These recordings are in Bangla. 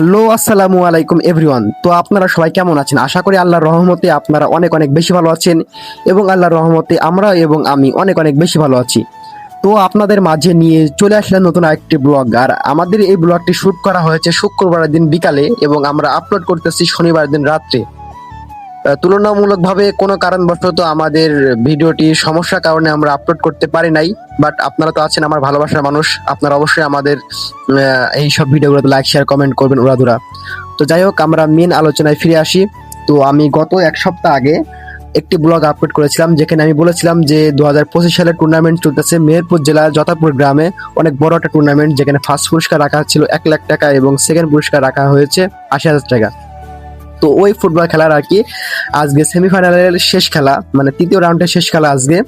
হ্যালো, আসসালামু আলাইকুম এভরিওয়ান। তো আপনারা সবাই কেমন আছেন? আশা করি আল্লাহর রহমতে আপনারা অনেক অনেক বেশি ভালো আছেন এবং আল্লাহর রহমতে আমরা এবং আমি অনেক অনেক বেশি ভালো আছি। তো আপনাদের মাঝে নিয়ে চলে আসলাম নতুন আরেকটি ব্লগ। আর আমাদের এই ব্লগটি শুট করা হয়েছে শুক্রবারের দিন বিকালে এবং আমরা আপলোড করতেছি শনিবার দিন রাত্রে। তুলনামূলকভাবে কোনো কারণবশত আমাদের ভিডিওটি সমস্যার কারণে আমরা আপলোড করতে পারি নাই। বাট আপনারা তো আছেন আমার ভালোবাসার মানুষ, আপনারা অবশ্যই আমাদের এই সব ভিডিওগুলোতে লাইক শেয়ার কমেন্ট করবেন উড়াধুরা। তো যাই হোক, আমরা মেন আলোচনায় ফিরে আসি। তো আমি গত এক সপ্তাহ আগে একটি ব্লগ আপলোড করেছিলাম যেখানে আমি বলেছিলাম যে 2025 সালে টুর্নামেন্ট চলতেছে মেহেরপুর জেলার যতাপুর গ্রামে, অনেক বড় একটা টুর্নামেন্ট যেখানে ফার্স্ট পুরস্কার রাখা ছিল 1 লাখ টাকা এবং সেকেন্ড পুরস্কার রাখা হয়েছে 80,000 টাকা। তো ওই ফুটবল খেলার আর কি আজকে সেমিফাইনালের শেষ খেলা, মানে তৃতীয় রাউন্ডের শেষ খেলা আজকে।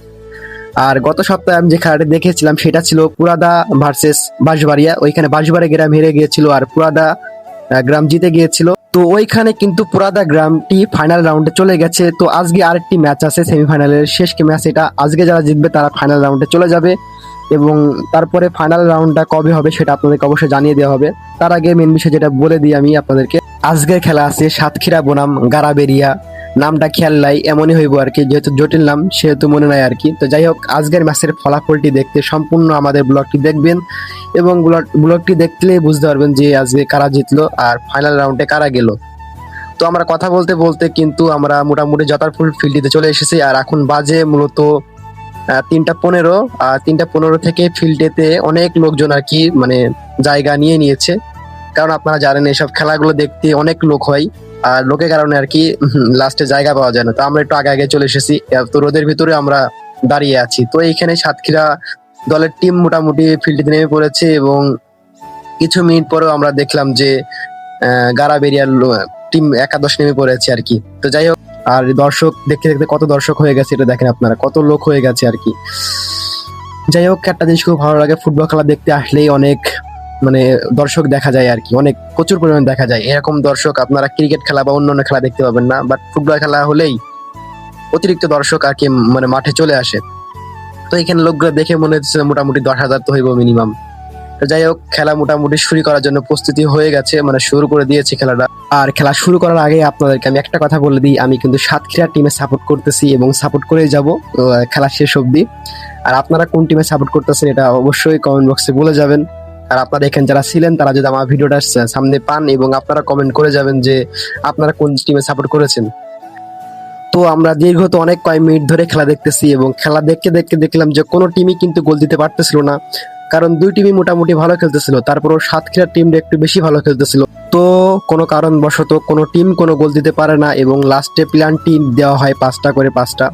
আর গত সপ্তাহে আমি যে খেলাটা দেখেছিলাম সেটা ছিল পুরাদা ভার্সেস বাঁশবাড়িয়া। ওইখানে বাঁশবাড়িয়া গ্রাম হেরে গিয়েছিল আর পুরাদা গ্রাম জিতে গিয়েছিল। তো ওইখানে কিন্তু পুরাদা গ্রামটি ফাইনাল রাউন্ডে চলে গেছে। তো আজকে আরেকটি ম্যাচ আছে সেমিফাইনালের শেষ ম্যাচ, এটা আজকে যারা জিতবে তারা ফাইনাল রাউন্ডে চলে যাবে এবং তারপরে ফাইনাল রাউন্ডটা কবে হবে সেটা আপনাদেরকে অবশ্যই জানিয়ে দেওয়া হবে। তার আগে মেন বিষয় যেটা বলে দিই আমি আপনাদেরকে, আজকের খেলা আছে সাতক্ষীরা বনাম গারাবেরিয়া। নামটা খেয়াল নাই, এমনই হইব আর কি, যেহেতু জটিল নাম সেহেতু মনে নাই আর কি। তো যাই হোক, আজকের ম্যাচের ফলাফলটি দেখতে সম্পূর্ণ আমাদের ব্লগটি দেখবেন এবং ব্লগটি দেখলেই বুঝতে পারবেন যে আজকে কারা জিতলো আর ফাইনাল রাউন্ডে কারা গেল। তো আমরা কথা বলতে বলতে কিন্তু আমরা মোটামুটি যতারপুর ফিল্ডটিতে চলে এসেছি আর এখন বাজে মূলত 3টা 15। আর 3টা 15 থেকে ফিল্ডেতে অনেক লোকজন আর কি মানে জায়গা নিয়ে নিয়েছে, কারণ আপনারা জানেন এইসব খেলাগুলো দেখতে অনেক লোক হয় আর লোকের কারণে আর কি লাস্টে জায়গা পাওয়া যায় না। তো আমরা একটু আগে আগে চলে এসেছি, তো রোদের ভিতরে আমরা দাঁড়িয়ে আছি। তো এইখানে সাতক্ষীরা দলের টিম মোটামুটি ফিল্ডে নেমে পড়েছে এবং কিছু মিনিট পরেও আমরা দেখলাম যে গারাবেরিয়ার টিম একাদশ নেমে পড়েছে আর কি। তো যাই হোক, আর দর্শক দেখতে দেখতে কত দর্শক হয়ে গেছে এটা দেখেন আপনারা, কত লোক হয়ে গেছে আর কি। যাই হোক, একটা জিনিস খুব ভালো লাগে, ফুটবল খেলা দেখতে আসলেই অনেক মানে দর্শক দেখা যায় আর কি, অনেক প্রচুর পরিমাণে দেখা যায়। এরকম দর্শক আপনারা ক্রিকেট খেলা বা অন্যান্য খেলা দেখতে পাবেন না, বাট ফুটবল খেলা হলেই অতিরিক্ত দর্শক আর কি মানে মাঠে চলে আসে। তো এখানে লোকগুলো দেখে মনে হচ্ছে মোটামুটি 10,000 তো হইব মিনিমাম। তো যাই হোক, খেলা মোটামুটি শুরু করার জন্য প্রস্তুতি হয়ে গেছে, মানে শুরু করে দিয়েছি খেলাটা। আর খেলা শুরু করার আগে আপনাদেরকে আমি একটা কথা বলে দিই, আমি কিন্তু সাতক্ষীরা টিমে সাপোর্ট করতেছি এবং সাপোর্ট করেই যাব খেলা শেষ অবধি। আর আপনারা কোন টিমে সাপোর্ট করতেছেন এটা অবশ্যই কমেন্ট বক্সে বলে যাবেন। আর আপনারা এখানে যারা ছিলেন তারা যদি আমার ভিডিওটা সামনে পান এবং আপনারা কমেন্ট করে যাবেন যে আপনারা কোন টিমে সাপোর্ট করেছেন। তো আমরা দীর্ঘত অনেক কয়েক মিনিট ধরে খেলা দেখতেছি এবং খেলা দেখতে দেখতে দেখলাম যে কোনো টিমই কিন্তু গোল দিতে পারতেছিল না, কারণ দুই টিমই মোটামুটি ভালো খেলতেছিল, তারপরও সাতক্ষীরার টিমটা একটু বেশি ভালো খেলতেছিল। তো কোনো কারণবশত কোনো টিম কোনো গোল দিতে পারে না এবং লাস্টে প্ল্যানটি দেওয়া হয় 5টা করে 5টা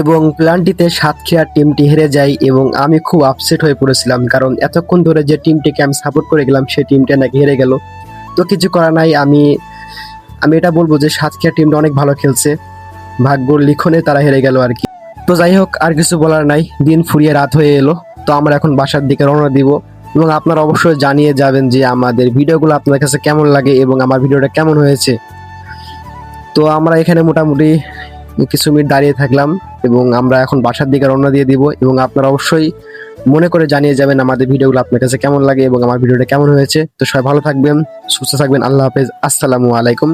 এবং প্ল্যানটিতে সাতক্ষীরার টিমটি হেরে যায় এবং আমি খুব আপসেট হয়ে পড়েছিলাম, কারণ এতক্ষণ ধরে যে টিমটিকে আমি সাপোর্ট করে গেলাম সেই টিমটা নাকি হেরে গেল। তো কিছু করার নাই, আমি এটা বলবো যে সাতক্ষীরা টিমটা অনেক ভালো খেলছে, ভাগ্যর লিখনে তারা হেরে গেল আর কি। তো যাই হোক, আর কিছু বলার নাই, দিন ফুরিয়ে রাত হয়ে এলো। তো আমরা এখন বাসার দিকে রওনা দিব এবং আপনারা অবশ্যই জানিয়ে যাবেন যে আমাদের ভিডিওগুলো আপনাদের কাছে কেমন লাগে এবং আমার ভিডিওটা কেমন হয়েছে। তো আমরা এখানে মোটামুটি কিছু মিনিট দাঁড়িয়ে থাকলাম এবং আমরা এখন বাসার দিকে রওনা দিয়ে দিব এবং আপনারা অবশ্যই মনে করে জানিয়ে যাবেন আমাদের ভিডিওগুলো আপনার কাছে কেমন লাগে এবং আমার ভিডিওটা কেমন হয়েছে। তো সবাই ভালো থাকবেন, সুস্থ থাকবেন, আল্লাহ হাফেজ, আসসালামু আলাইকুম।